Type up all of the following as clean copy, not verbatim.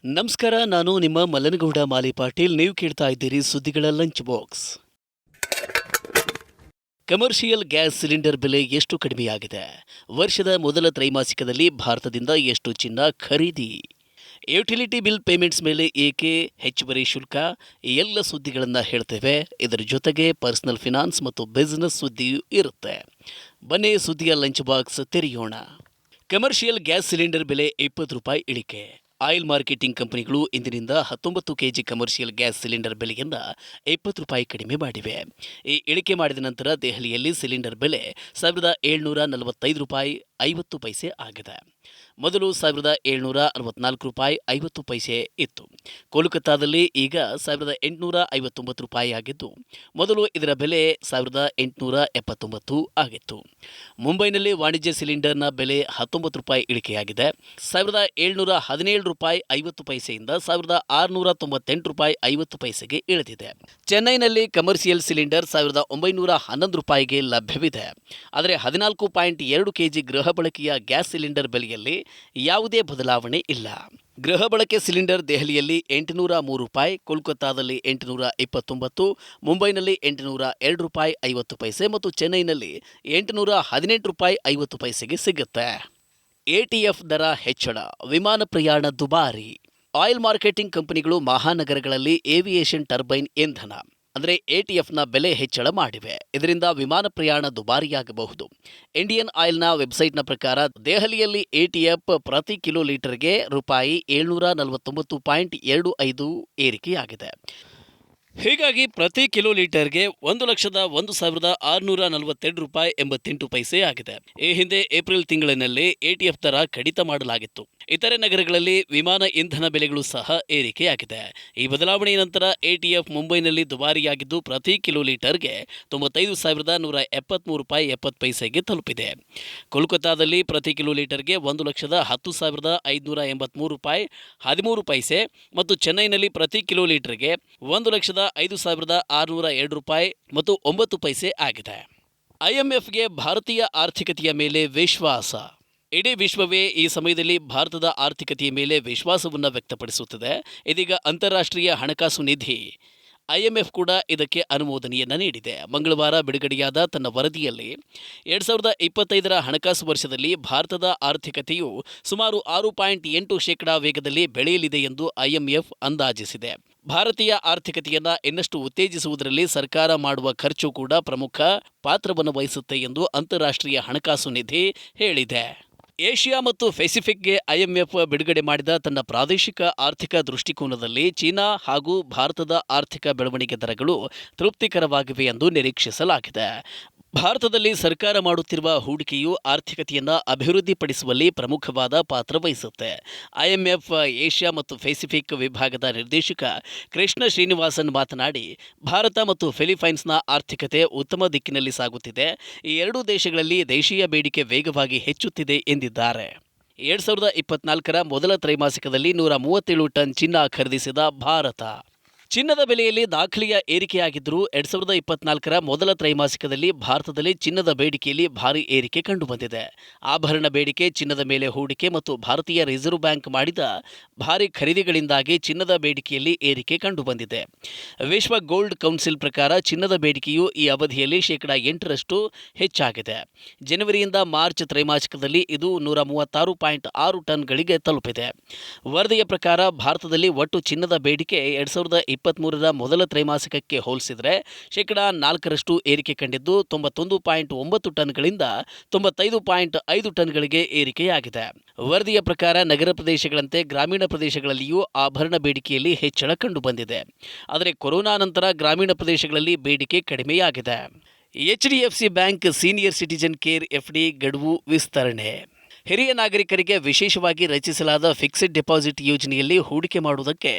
ನಮಸ್ಕಾರ, ನಾನು ನಿಮ್ಮ ಮಲ್ಲನಗೌಡ ಮಾಲಿ ಪಾಟೀಲ್. ನೀವು ಕೇಳ್ತಾ ಇದ್ದೀರಿ ಸುದ್ದಿಗಳ lunch box. Commercial gas cylinder ಬೆಲೆ ಎಷ್ಟು ಕಡಿಮೆಯಾಗಿದೆ? ವರ್ಷದ ಮೊದಲ ತ್ರೈಮಾಸಿಕದಲ್ಲಿ ಭಾರತದಿಂದ ಎಷ್ಟು ಚಿನ್ನ ಖರೀದಿ? ಯುಟಿಲಿಟಿ ಬಿಲ್ ಪೇಮೆಂಟ್ಸ್ ಮೇಲೆ ಏಕೆ ಹೆಚ್ಚುವರಿ ಶುಲ್ಕ? ಈ ಎಲ್ಲ ಸುದ್ದಿಗಳನ್ನು ಹೇಳ್ತೇವೆ. ಇದರ ಜೊತೆಗೆ ಪರ್ಸನಲ್ ಫಿನಾನ್ಸ್ ಮತ್ತು ಬಿಸಿನೆಸ್ ಸುದ್ದಿಯೂ ಇರುತ್ತೆ. ಬನ್ನಿ ಸುದ್ದಿಯ ಲಂಚ್ ಬಾಕ್ಸ್ ತೆರೆಯೋಣ. ಕಮರ್ಷಿಯಲ್ ಗ್ಯಾಸ್ ಸಿಲಿಂಡರ್ ಬೆಲೆ ₹20 ಇಳಿಕೆ. ಆಯಿಲ್ ಮಾರ್ಕೆಟಿಂಗ್ ಕಂಪನಿಗಳು ಇಂದಿನಿಂದ 19 ಕೆಜಿ ಕಮರ್ಷಿಯಲ್ ಗ್ಯಾಸ್ ಸಿಲಿಂಡರ್ ಬೆಲೆಯನ್ನು ₹20 ಕಡಿಮೆ ಮಾಡಿವೆ. ಈ ಇಳಿಕೆ ಮಾಡಿದ ನಂತರ ದೆಹಲಿಯಲ್ಲಿ ಸಿಲಿಂಡರ್ ಬೆಲೆ ₹1,745.50 ಆಗಿದೆ. ಮೊದಲು ₹1,764.50 ಇತ್ತು. ಕೋಲ್ಕತ್ತಾದಲ್ಲಿ ಈಗ ₹1,859 ಆಗಿದ್ದು, ಮೊದಲು ಇದರ ಬೆಲೆ ₹1,879 ಆಗಿತ್ತು. ಮುಂಬೈನಲ್ಲಿ ವಾಣಿಜ್ಯ ಸಿಲಿಂಡರ್ನ ಬೆಲೆ ₹19 ಇಳಿಕೆಯಾಗಿದೆ. ₹1,717.50 ₹698.50 ಇಳಿದಿದೆ. ಚೆನ್ನೈನಲ್ಲಿ ಕಮರ್ಷಿಯಲ್ ಸಿಲಿಂಡರ್ ₹1,911 ಲಭ್ಯವಿದೆ. ಆದರೆ 14.2 ಕೆಜಿ ಗೃಹ ಬಳಕೆಯ ಗ್ಯಾಸ್ ಸಿಲಿಂಡರ್ ಬೆಲೆಯಲ್ಲಿ ಯಾವುದೇ ಬದಲಾವಣೆ ಇಲ್ಲ. ಗೃಹ ಬಳಕೆ ಸಿಲಿಂಡರ್ ದೆಹಲಿಯಲ್ಲಿ ₹803, ಕೋಲ್ಕತ್ತಾದಲ್ಲಿ ₹829, ಮುಂಬೈನಲ್ಲಿ ₹802.50 ಮತ್ತು ಚೆನ್ನೈನಲ್ಲಿ ₹818.50 ಸಿಗುತ್ತೆ. ಎಟಿಎಫ್ ದರ ಹೆಚ್ಚಳ, ವಿಮಾನ ಪ್ರಯಾಣ ದುಬಾರಿ. ಆಯಿಲ್ ಮಾರ್ಕೆಟಿಂಗ್ ಕಂಪನಿಗಳು ಮಹಾನಗರಗಳಲ್ಲಿ ಏವಿಯೇಷನ್ ಟರ್ಬೈನ್ ಇಂಧನ ಅಂದರೆ ಎಟಿಎಫ್ನ ಬೆಲೆ ಹೆಚ್ಚಳ ಮಾಡಿವೆ. ಇದರಿಂದ ವಿಮಾನ ಪ್ರಯಾಣ ದುಬಾರಿಯಾಗಬಹುದು. ಇಂಡಿಯನ್ ಆಯಿಲ್ನ ವೆಬ್ಸೈಟ್ನ ಪ್ರಕಾರ ದೆಹಲಿಯಲ್ಲಿ ಎಟಿಎಫ್ ಪ್ರತಿ ಕಿಲೋ ಲೀಟರ್ಗೆ ₹749.25 ಏರಿಕೆಯಾಗಿದೆ. ಹೀಗಾಗಿ ಪ್ರತಿ ಕಿಲೋ ಲೀಟರ್ಗೆ ₹1,01,642.88 ಆಗಿದೆ. ಈ ಹಿಂದೆ ಏಪ್ರಿಲ್ ತಿಂಗಳಿನಲ್ಲಿ ಎಟಿಎಫ್ ದರ ಕಡಿತ ಮಾಡಲಾಗಿತ್ತು. ಇತರೆ ನಗರಗಳಲ್ಲಿ ವಿಮಾನ ಇಂಧನ ಬೆಲೆಗಳು ಸಹ ಏರಿಕೆಯಾಗಿದೆ. ಈ ಬದಲಾವಣೆಯ ನಂತರ ಎಟಿಎಫ್ ಮುಂಬೈನಲ್ಲಿ ದುಬಾರಿಯಾಗಿದ್ದು ಪ್ರತಿ ಕಿಲೋ ಲೀಟರ್ಗೆ ₹95,173.70 ತಲುಪಿದೆ. ಕೋಲ್ಕತ್ತಾದಲ್ಲಿ ಪ್ರತಿ ಕಿಲೋ ಲೀಟರ್ಗೆ ₹1,10,1083.13 ಮತ್ತು ಚೆನ್ನೈನಲ್ಲಿ ಪ್ರತಿ ಕಿಲೋ ಲೀಟರ್ಗೆ ₹1,05,602.09 ಆಗಿದೆ. ಐಎಂಎಫ್ಗೆ ಭಾರತೀಯ ಆರ್ಥಿಕತೆಯ ಮೇಲೆ ವಿಶ್ವಾಸ. ಇಡೀ ವಿಶ್ವವೇ ಈ ಸಮಯದಲ್ಲಿ ಭಾರತದ ಆರ್ಥಿಕತೆಯ ಮೇಲೆ ವಿಶ್ವಾಸವನ್ನು ವ್ಯಕ್ತಪಡಿಸುತ್ತದೆ. ಇದೀಗ ಅಂತಾರಾಷ್ಟ್ರೀಯ ಹಣಕಾಸು ನಿಧಿ ಐಎಂಎಫ್ ಕೂಡ ಇದಕ್ಕೆ ಅನುಮೋದನೆಯನ್ನು ನೀಡಿದೆ. ಮಂಗಳವಾರ ಬಿಡುಗಡೆಯಾದ ತನ್ನ ವರದಿಯಲ್ಲಿ 2025ರ ಹಣಕಾಸು ವರ್ಷದಲ್ಲಿ ಭಾರತದ ಆರ್ಥಿಕತೆಯು ಸುಮಾರು 6.8% ವೇಗದಲ್ಲಿ ಬೆಳೆಯಲಿದೆ ಎಂದು ಐಎಂಎಫ್ ಅಂದಾಜಿಸಿದೆ. ಭಾರತೀಯ ಆರ್ಥಿಕತೆಯನ್ನು ಇನ್ನಷ್ಟು ಉತ್ತೇಜಿಸುವುದರಲ್ಲಿ ಸರ್ಕಾರ ಮಾಡುವ ಖರ್ಚು ಕೂಡ ಪ್ರಮುಖ ಪಾತ್ರವನ್ನು ವಹಿಸುತ್ತೆ ಎಂದು ಅಂತಾರಾಷ್ಟ್ರೀಯ ಹಣಕಾಸು ನಿಧಿ ಹೇಳಿದೆ. ಏಷ್ಯಾ ಮತ್ತು ಪೆಸಿಫಿಕ್ಗೆ ಐಎಂಎಫ್ ಬಿಡುಗಡೆ ಮಾಡಿದ ತನ್ನ ಪ್ರಾದೇಶಿಕ ಆರ್ಥಿಕ ದೃಷ್ಟಿಕೋನದಲ್ಲಿ ಚೀನಾ ಹಾಗೂ ಭಾರತದ ಆರ್ಥಿಕ ಬೆಳವಣಿಗೆ ದರಗಳು ತೃಪ್ತಿಕರವಾಗಿವೆ ಎಂದು ನಿರೀಕ್ಷಿಸಲಾಗಿದೆ. ಭಾರತದಲ್ಲಿ ಸರ್ಕಾರ ಮಾಡುತ್ತಿರುವ ಹೂಡಿಕೆಯು ಆರ್ಥಿಕತೆಯನ್ನು ಅಭಿವೃದ್ಧಿಪಡಿಸುವಲ್ಲಿ ಪ್ರಮುಖವಾದ ಪಾತ್ರ ವಹಿಸುತ್ತೆ. ಐಎಂಎಫ್ ಏಷ್ಯಾ ಮತ್ತು ಪೆಸಿಫಿಕ್ ವಿಭಾಗದ ನಿರ್ದೇಶಕ ಕೃಷ್ಣ ಶ್ರೀನಿವಾಸನ್ ಮಾತನಾಡಿ, ಭಾರತ ಮತ್ತು ಫಿಲಿಪೈನ್ಸ್ನ ಆರ್ಥಿಕತೆ ಉತ್ತಮ ದಿಕ್ಕಿನಲ್ಲಿ ಸಾಗುತ್ತಿದೆ. ಈ ಎರಡೂ ದೇಶಗಳಲ್ಲಿ ದೇಶೀಯ ಬೇಡಿಕೆ ವೇಗವಾಗಿ ಹೆಚ್ಚುತ್ತಿದೆ ಎಂದಿದ್ದಾರೆ. 2024ರ ಮೊದಲ ತ್ರೈಮಾಸಿಕದಲ್ಲಿ 137 ಟನ್ ಚಿನ್ನ ಖರೀದಿಸಿದ ಭಾರತ. ಚಿನ್ನದ ಬೆಲೆಯಲ್ಲಿ ದಾಖಲೆಯ ಏರಿಕೆಯಾಗಿದ್ದರೂ 2024ರ ಮೊದಲ ತ್ರೈಮಾಸಿಕದಲ್ಲಿ ಭಾರತದಲ್ಲಿ ಚಿನ್ನದ ಬೇಡಿಕೆಯಲ್ಲಿ ಭಾರೀ ಏರಿಕೆ ಕಂಡುಬಂದಿದೆ. ಆಭರಣ ಬೇಡಿಕೆ, ಚಿನ್ನದ ಮೇಲೆ ಹೂಡಿಕೆ ಮತ್ತು ಭಾರತೀಯ ರಿಸರ್ವ್ ಬ್ಯಾಂಕ್ ಮಾಡಿದ ಭಾರೀ ಖರೀದಿಗಳಿಂದಾಗಿ ಚಿನ್ನದ ಬೇಡಿಕೆಯಲ್ಲಿ ಏರಿಕೆ ಕಂಡುಬಂದಿದೆ. ವಿಶ್ವ ಗೋಲ್ಡ್ ಕೌನ್ಸಿಲ್ ಪ್ರಕಾರ ಚಿನ್ನದ ಬೇಡಿಕೆಯು ಈ ಅವಧಿಯಲ್ಲಿ 8% ಹೆಚ್ಚಾಗಿದೆ. ಜನವರಿಯಿಂದ ಮಾರ್ಚ್ ತ್ರೈಮಾಸಿಕದಲ್ಲಿ ಇದು 136.6 ಟನ್ಗಳಿಗೆ ತಲುಪಿದೆ. ವರದಿಯ ಪ್ರಕಾರ ಭಾರತದಲ್ಲಿ ಒಟ್ಟು ಚಿನ್ನದ ಬೇಡಿಕೆ 2023ರ ಮೊದಲ ತ್ರೈಮಾಸಿಕಕ್ಕೆ ಹೋಲಿಸಿದರೆ 4% ಏರಿಕೆ ಕಂಡಿದ್ದು 91.9 ಟನ್ಗಳಿಂದ 95.5 ಟನ್ಗಳಿಗೆ ಏರಿಕೆಯಾಗಿದೆ. ವರದಿಯ ಪ್ರಕಾರ ನಗರ ಪ್ರದೇಶಗಳಂತೆ ಗ್ರಾಮೀಣ ಪ್ರದೇಶಗಳಲ್ಲಿಯೂ ಆಭರಣ ಬೇಡಿಕೆಯಲ್ಲಿ ಹೆಚ್ಚಳ ಕಂಡುಬಂದಿದೆ. ಆದರೆ ಕೊರೋನಾ ನಂತರ ಗ್ರಾಮೀಣ ಪ್ರದೇಶಗಳಲ್ಲಿ ಬೇಡಿಕೆ ಕಡಿಮೆಯಾಗಿದೆ. HDFC bank senior citizen care FD ಗಡುವು ವಿಸ್ತರಣೆ. ಹಿರಿಯ ನಾಗರಿಕರಿಗೆ ವಿಶೇಷವಾಗಿ ರಚಿಸಲಾದ ಫಿಕ್ಸ್ಡ್ ಡೆಪಾಸಿಟ್ ಯೋಜನೆಯಲ್ಲಿ ಹೂಡಿಕೆ ಮಾಡುವುದಕ್ಕೆ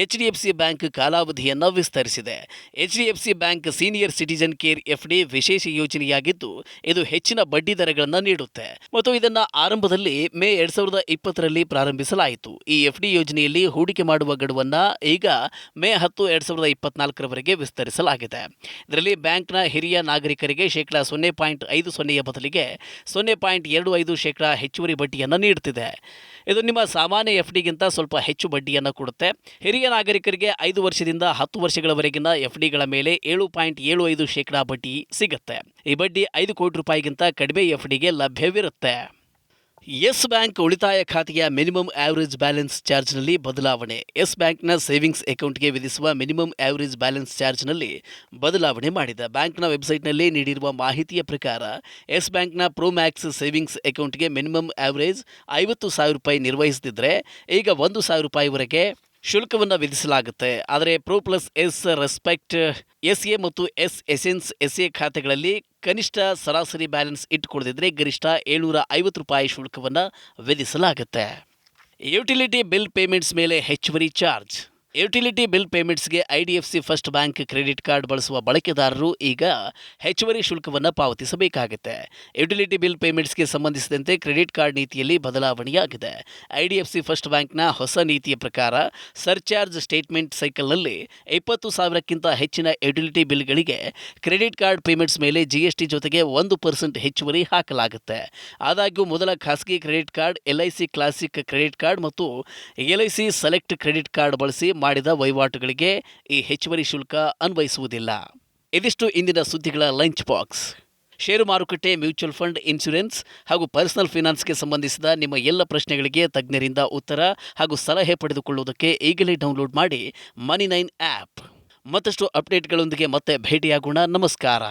ಎಚ್ಡಿಎಫ್ಸಿ ಬ್ಯಾಂಕ್ ಕಾಲಾವಧಿಯನ್ನು ವಿಸ್ತರಿಸಿದೆ. HDFC bank senior citizen care FD ವಿಶೇಷ ಯೋಜನೆಯಾಗಿದ್ದು, ಇದು ಹೆಚ್ಚಿನ ಬಡ್ಡಿ ದರಗಳನ್ನು ನೀಡುತ್ತೆ ಮತ್ತು ಇದನ್ನು ಆರಂಭದಲ್ಲಿ ಮೇ 2020ರಲ್ಲಿ ಪ್ರಾರಂಭಿಸಲಾಯಿತು. ಈ ಎಫ್ಡಿ ಯೋಜನೆಯಲ್ಲಿ ಹೂಡಿಕೆ ಮಾಡುವ ಗಡುವನ್ನು ಈಗ ಮೇ 10, 2024ರವರೆಗೆ ವಿಸ್ತರಿಸಲಾಗಿದೆ. ಇದರಲ್ಲಿ ಬ್ಯಾಂಕ್ನ ಹಿರಿಯ ನಾಗರಿಕರಿಗೆ 0.50% ಬದಲಿಗೆ 0.25% ಹೆಚ್ಚುವರಿ ಬಡ್ಡಿಯನ್ನು ನೀಡುತ್ತಿದೆ. ಇದು ನಿಮ್ಮ ಸಾಮಾನ್ಯ FDಗಿಂತ ಸ್ವಲ್ಪ ಹೆಚ್ಚು ಬಡ್ಡಿಯನ್ನು ಕೊಡುತ್ತೆ. ಹಿರಿಯ ನಾಗರಿಕರಿಗೆ 5 ವರ್ಷದಿಂದ 10 ವರ್ಷಗಳವರೆಗಿನ FDಗಳ ಮೇಲೆ 7.75% ಬಡ್ಡಿ ಸಿಗುತ್ತೆ. ಈ ಬಡ್ಡಿ 5 ಕೋಟಿ ರೂಪಾಯಿಗಿಂತ ಕಡಿಮೆ FDಗೆ ಲಭ್ಯವಿರುತ್ತೆ. ಯೆಸ್ ಬ್ಯಾಂಕ್ ಉಳಿತಾಯ ಖಾತೆಯ ಮಿನಿಮಮ್ ಆವರೇಜ್ ಬ್ಯಾಲೆನ್ಸ್ ಚಾರ್ಜ್ನಲ್ಲಿ ಬದಲಾವಣೆ. ಯೆಸ್ ಬ್ಯಾಂಕ್ನ ಸೇವಿಂಗ್ಸ್ ಅಕೌಂಟ್ಗೆ ವಿಧಿಸುವ ಮಿನಿಮಮ್ ಆವರೇಜ್ ಬ್ಯಾಲೆನ್ಸ್ ಚಾರ್ಜ್ನಲ್ಲಿ ಬದಲಾವಣೆ ಮಾಡಿದೆ. ಬ್ಯಾಂಕ್ನ ವೆಬ್ಸೈಟ್ನಲ್ಲಿ ನೀಡಿರುವ ಮಾಹಿತಿಯ ಪ್ರಕಾರ ಯೆಸ್ ಬ್ಯಾಂಕ್ನ ಪ್ರೋ ಮ್ಯಾಕ್ಸ್ ಸೇವಿಂಗ್ಸ್ ಅಕೌಂಟ್ಗೆ ಮಿನಿಮಮ್ ಆವರೇಜ್ 50,000 ರೂಪಾಯಿ ನಿರ್ವಹಿಸುತ್ತಿದ್ದರೆ ಈಗ 1,000 ರೂಪಾಯಿವರೆಗೆ ಶುಲ್ಕವನ್ನು ವಿಧಿಸಲಾಗುತ್ತೆ. ಆದರೆ pro plus S, respect SA ಮತ್ತು ಎಸೆನ್ಸ್ SA ಖಾತೆಗಳಲ್ಲಿ ಕನಿಷ್ಠ ಸರಾಸರಿ ಬ್ಯಾಲೆನ್ಸ್ ಇಟ್ಟುಕೊಳ್ಳದಿದ್ದರೆ ಗರಿಷ್ಠ 750 ರೂಪಾಯಿ ಶುಲ್ಕವನ್ನು ವಿಧಿಸಲಾಗುತ್ತೆ. ಯುಟಿಲಿಟಿ ಬಿಲ್ ಪೇಮೆಂಟ್ಸ್ ಮೇಲೆ ಹೆಚ್ಚುವರಿ ಚಾರ್ಜ್. ಯುಟಿಲಿಟಿ ಬಿಲ್ ಪೇಮೆಂಟ್ಸ್ಗೆ IDFC first bank credit card ಬಳಸುವ ಬಳಕೆದಾರರು ಈಗ ಹೆಚ್ಚುವರಿ ಶುಲ್ಕವನ್ನು ಪಾವತಿಸಬೇಕಾಗುತ್ತೆ. ಯುಟಿಲಿಟಿ ಬಿಲ್ ಪೇಮೆಂಟ್ಸ್ಗೆ ಸಂಬಂಧಿಸಿದಂತೆ ಕ್ರೆಡಿಟ್ ಕಾರ್ಡ್ ನೀತಿಯಲ್ಲಿ ಬದಲಾವಣೆಯಾಗಿದೆ. IDFC ಫಸ್ಟ್ ಬ್ಯಾಂಕ್ನ ಹೊಸ ನೀತಿಯ ಪ್ರಕಾರ ಸರ್ಚಾರ್ಜ್ ಸ್ಟೇಟ್ಮೆಂಟ್ ಸೈಕಲ್ನಲ್ಲಿ 20,000ಕ್ಕಿಂತ ಹೆಚ್ಚಿನ ಯುಟಿಲಿಟಿ ಬಿಲ್ಗಳಿಗೆ ಕ್ರೆಡಿಟ್ ಕಾರ್ಡ್ ಪೇಮೆಂಟ್ಸ್ ಮೇಲೆ GST ಜೊತೆಗೆ 1% ಹೆಚ್ಚುವರಿ ಹಾಕಲಾಗುತ್ತೆ. ಆದಾಗ್ಯೂ ಮೊದಲ ಖಾಸಗಿ credit card, LIC classic credit card ಮತ್ತು LIC ಸೆಲೆಕ್ಟ್ ಕ್ರೆಡಿಟ್ ಕಾರ್ಡ್ ಬಳಸಿ ಮಾಡಿದ ವಹಿವಾಟುಗಳಿಗೆ ಈ ಹೆಚ್ಚುವರಿ ಶುಲ್ಕ ಅನ್ವಯಿಸುವುದಿಲ್ಲ. ಇದಿಷ್ಟು ಇಂದಿನ ಸುದ್ದಿಗಳ ಲಂಚ್ ಬಾಕ್ಸ್. ಷೇರು ಮಾರುಕಟ್ಟೆ, ಮ್ಯೂಚುವಲ್ ಫಂಡ್, ಇನ್ಶೂರೆನ್ಸ್ ಹಾಗೂ ಪರ್ಸನಲ್ ಫಿನಾನ್ಸ್ಗೆ ಸಂಬಂಧಿಸಿದ ನಿಮ್ಮ ಎಲ್ಲ ಪ್ರಶ್ನೆಗಳಿಗೆ ತಜ್ಞರಿಂದ ಉತ್ತರ ಹಾಗೂ ಸಲಹೆ ಪಡೆದುಕೊಳ್ಳುವುದಕ್ಕೆ ಈಗಲೇ ಡೌನ್ಲೋಡ್ ಮಾಡಿ Money9 ಆ್ಯಪ್. ಮತ್ತಷ್ಟು ಅಪ್ಡೇಟ್ಗಳೊಂದಿಗೆ ಮತ್ತೆ ಭೇಟಿಯಾಗೋಣ. ನಮಸ್ಕಾರ.